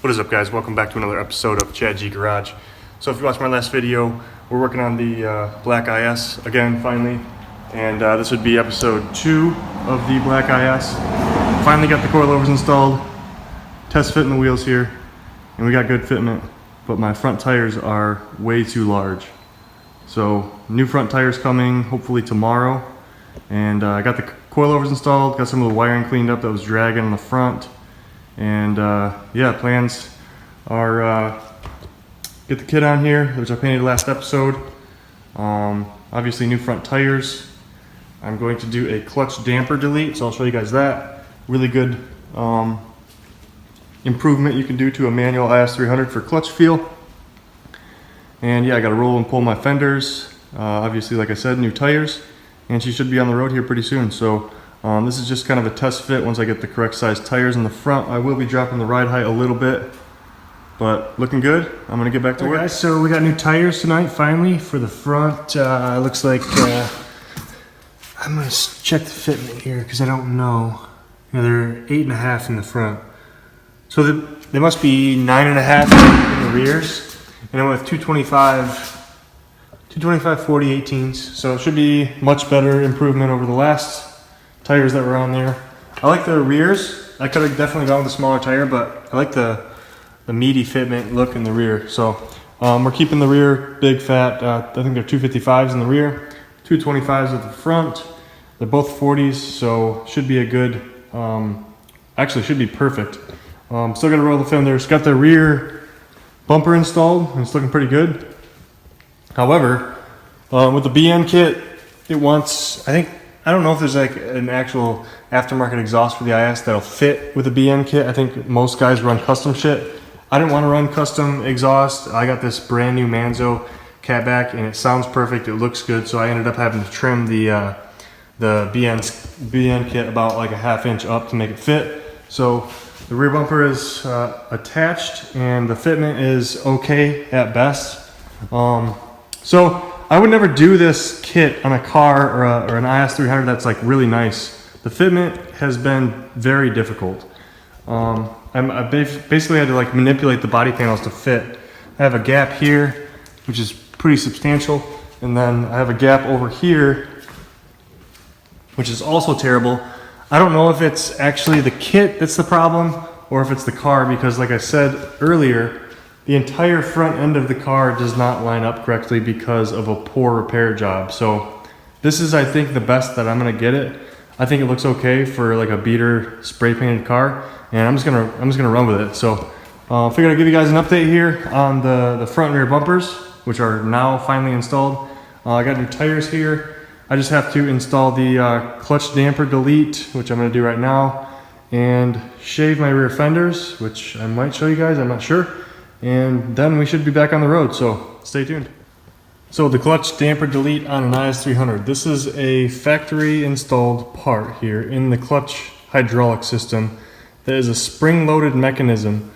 What is up, guys? Welcome back to another episode of Chad G Garage. So if you watched my last video, we're working on the Black IS again, finally. And this would be episode 2 of the Black IS. Finally got the coilovers installed, test fitting the wheels here, and we got good fitment, but my front tires are way too large. So new front tires coming hopefully tomorrow. And I got the coilovers installed, got some of the wiring cleaned up that was dragging on the front. And yeah, plans are get the kit on here, which I painted last episode. Obviously new front tires. I'm going to do a clutch damper delete, so I'll show you guys that. Really good improvement you can do to a manual IS300 for clutch feel. And yeah, I got to roll and pull my fenders. Obviously, like I said, new tires, and she should be on the road here pretty soon. So this is just kind of a test fit. Once I get the correct size tires in the front, I will be dropping the ride height a little bit, but looking good. I'm gonna get back to work. Guys, so we got new tires tonight finally for the front. Looks like I'm gonna check the fitment here because I don't know. Yeah, they're 8.5 in the front, so they must be 9.5 in the rears, and I'm with 225 40 18s, so it should be much better improvement over the last tires that were on there. I like the rears. I could have definitely gone with a smaller tire, but I like the meaty fitment look in the rear. So we're keeping the rear big fat. I think they're 255s in the rear, 225s at the front. They're both 40s, so should be a good, actually should be perfect. Still got to roll the fenders. Got the rear bumper installed, and it's looking pretty good. However, with the BN kit, it wants, I don't know if there's like an actual aftermarket exhaust for the IS that'll fit with the BN kit. I think most guys run custom shit. I didn't want to run custom exhaust. I got this brand new Manzo catback, and it sounds perfect. It looks good, so I ended up having to trim the BN kit about like a ½ inch up to make it fit. So the rear bumper is attached, and the fitment is okay at best. So I would never do this kit on a car or an IS300 that's like really nice. The fitment has been very difficult. I basically had to like manipulate the body panels to fit. I have a gap here, which is pretty substantial, and then I have a gap over here, which is also terrible. I don't know if it's actually the kit that's the problem or if it's the car, because like I said earlier, the entire front end of the car does not line up correctly because of a poor repair job. So this is, I think, the best that I'm gonna get it. I think it looks okay for like a beater spray painted car, and I'm just gonna run with it. So figured I'd give you guys an update here on the front and rear bumpers, which are now finally installed. I got new tires here. I just have to install the clutch damper delete, which I'm gonna do right now, and shave my rear fenders, which I might show you guys, I'm not sure. And then we should be back on the road, so stay tuned. So the clutch damper delete on an IS300. This is a factory installed part here in the clutch hydraulic system. That is a spring-loaded mechanism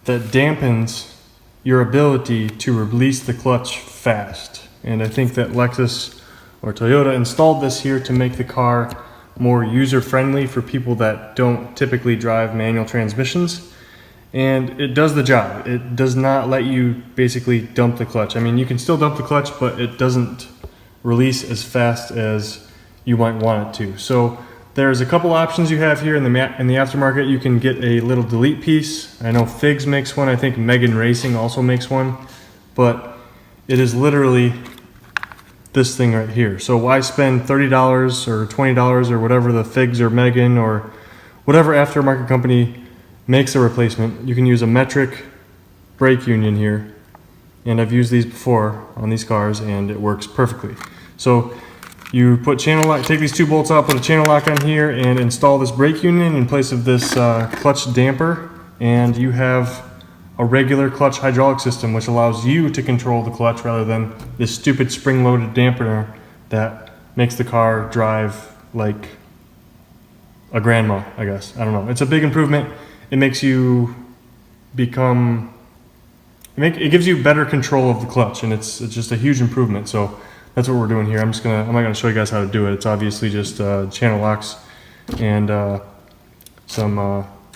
that dampens your ability to release the clutch fast. And I think that Lexus or Toyota installed this here to make the car more user-friendly for people that don't typically drive manual transmissions. And it does the job. It does not let you basically dump the clutch. I mean, you can still dump the clutch, but it doesn't release as fast as you might want it to. So there's a couple options you have here in the aftermarket. You can get a little delete piece. I know Figs makes one. I think Megan Racing also makes one. But it is literally this thing right here. So why spend $30 or $20 or whatever the Figs or Megan or whatever aftermarket company makes a replacement? You can use a metric brake union here, and I've used these before on these cars and it works perfectly. So you put channel lock, take these two bolts out, put a channel lock on here, and install this brake union in place of this clutch damper, and you have a regular clutch hydraulic system, which allows you to control the clutch rather than this stupid spring-loaded dampener that makes the car drive like a grandma, I guess. I don't know. It's a big improvement. It makes you become, it gives you better control of the clutch, and it's just a huge improvement. So that's what we're doing here. I'm not gonna show you guys how to do it. It's obviously just channel locks and a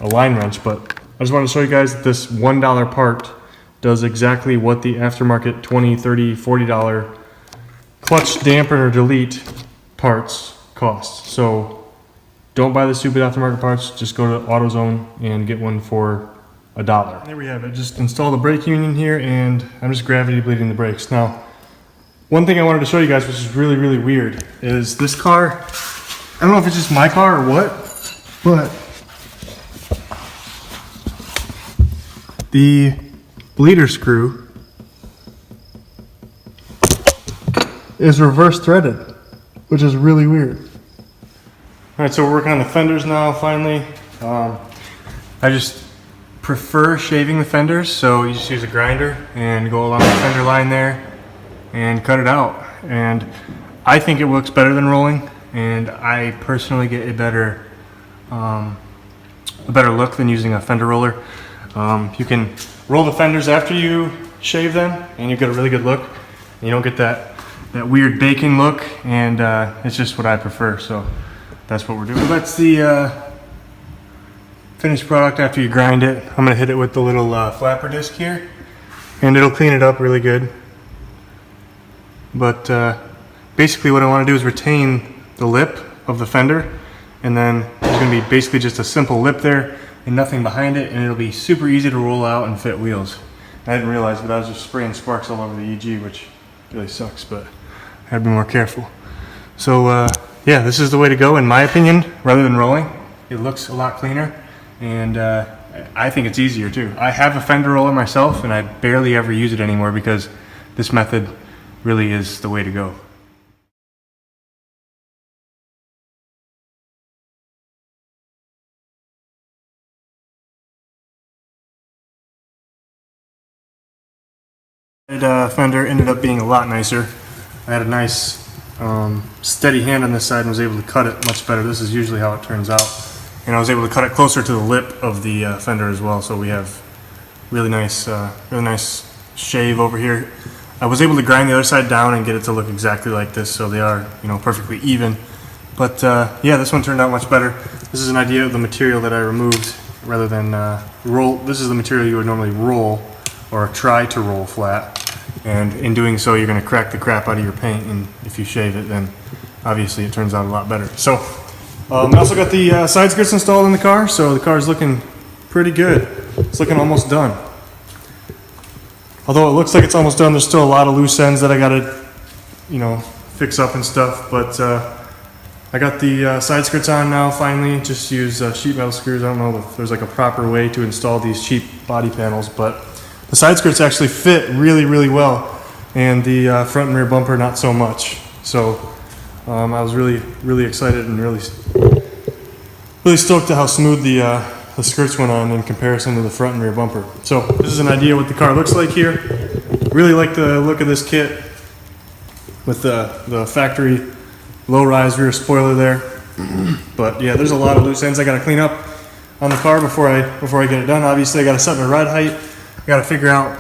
line wrench, but just wanted to show you guys that this $1 part does exactly what the aftermarket $20, $30, $40 clutch dampen or delete parts cost. So don't buy the stupid aftermarket parts, just go to AutoZone and get one for $1. There we have it. Just install the brake union here, and I'm just gravity bleeding the brakes. Now, one thing I wanted to show you guys, which is really, really weird, is this car, I don't know if it's just my car or what, but the bleeder screw is reverse threaded, which is really weird. All right, so we're working on the fenders now, finally. I just prefer shaving the fenders, so you just use a grinder and go along the fender line there and cut it out. And I think it looks better than rolling, and I personally get a better look than using a fender roller. You can roll the fenders after you shave them, and you get a really good look. And you don't get that weird baking look, and it's just what I prefer. So that's what we're doing. So that's the finished product after you grind it. I'm gonna hit it with the little flapper disc here, and it'll clean it up really good. But basically what I want to do is retain the lip of the fender, and then there's going to be basically just a simple lip there and nothing behind it, and it'll be super easy to roll out and fit wheels. I didn't realize, but I was just spraying sparks all over the EG, which really sucks, but I had to be more careful. So yeah, this is the way to go in my opinion, rather than rolling. It looks a lot cleaner, and I think it's easier too. I have a fender roller myself, and I barely ever use it anymore because this method really is the way to go. Fender ended up being a lot nicer. I had a nice steady hand on this side and was able to cut it much better. This is usually how it turns out. And I was able to cut it closer to the lip of the fender as well, so we have really nice shave over here. I was able to grind the other side down and get it to look exactly like this, so they are, perfectly even. But yeah, this one turned out much better. This is an idea of the material that I removed rather than roll. This is the material you would normally roll or try to roll flat, and in doing so, you're going to crack the crap out of your paint. And if you shave it, then obviously it turns out a lot better. So I also got the side skirts installed in the car, so the car is looking pretty good. It's looking almost done. Although it looks like it's almost done, there's still a lot of loose ends that I gotta, fix up and stuff. But I got the side skirts on now, finally. Just use sheet metal screws. I don't know if there's like a proper way to install these cheap body panels, but the side skirts actually fit really, really well, and the front and rear bumper not so much. So I was really, really excited and really stoked at how smooth the skirts went on in comparison to the front and rear bumper. So this is an idea what the car looks like here. Really like the look of this kit with the factory low-rise rear spoiler there. But yeah, there's a lot of loose ends I got to clean up on the car before I get it done. Obviously, I got to set my ride height. I got to figure out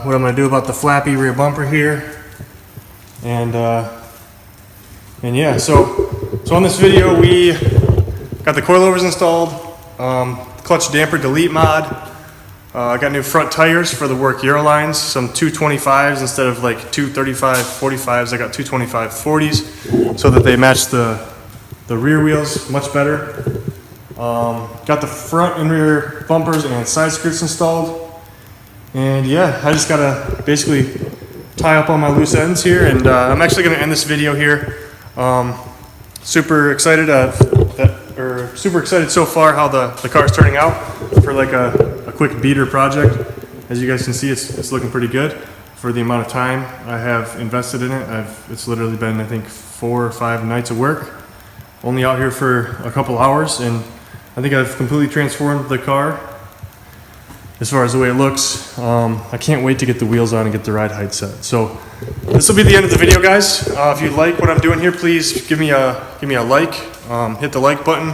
what I'm going to do about the flappy rear bumper here. And yeah, so on this video we got the coilovers installed. Clutch damper delete mod. I got new front tires for the work Eurolines, some 225s instead of like 235 45s. I got 225 40s so that they match the rear wheels much better. Got the front and rear bumpers and side skirts installed. And yeah, I just gotta basically tie up all my loose ends here, and I'm actually gonna end this video here. Super excited super excited so far how the car's turning out for like a quick beater project. As you guys can see, it's looking pretty good for the amount of time I have invested in it. It's literally been, I think, 4 or 5 nights of work, only out here for a couple hours, and I think I've completely transformed the car as far as the way it looks. I can't wait to get the wheels on and get the ride height set. So this will be the end of the video, guys. If you like what I'm doing here, please give me a like. Hit the like button.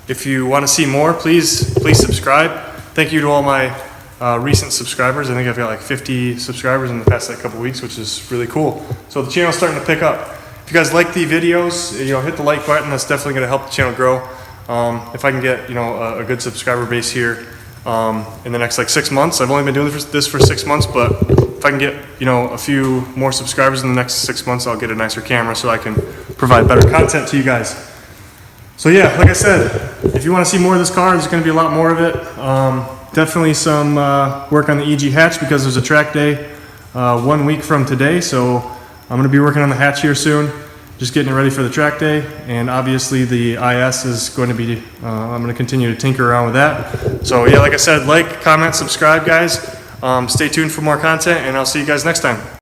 If you want to see more, please subscribe. Thank you to all my recent subscribers. I think I've got like 50 subscribers in the past couple weeks, which is really cool. So the channel's starting to pick up. If you guys like the videos, hit the like button. That's definitely going to help the channel grow. If I can get a good subscriber base here, in the next like 6 months. I've only been doing this for 6 months, but if I can get, you know, a few more subscribers in the next 6 months, I'll get a nicer camera so I can provide better content to you guys. So yeah, like I said, if you want to see more of this car, there's going to be a lot more of it. Definitely some work on the EG hatch because there's a track day 1 week from today. So I'm going to be working on the hatch here soon, just getting it ready for the track day. And obviously the IS is going to be, I'm going to continue to tinker around with that. So yeah, like I said, like, comment, subscribe, guys. Stay tuned for more content, and I'll see you guys next time.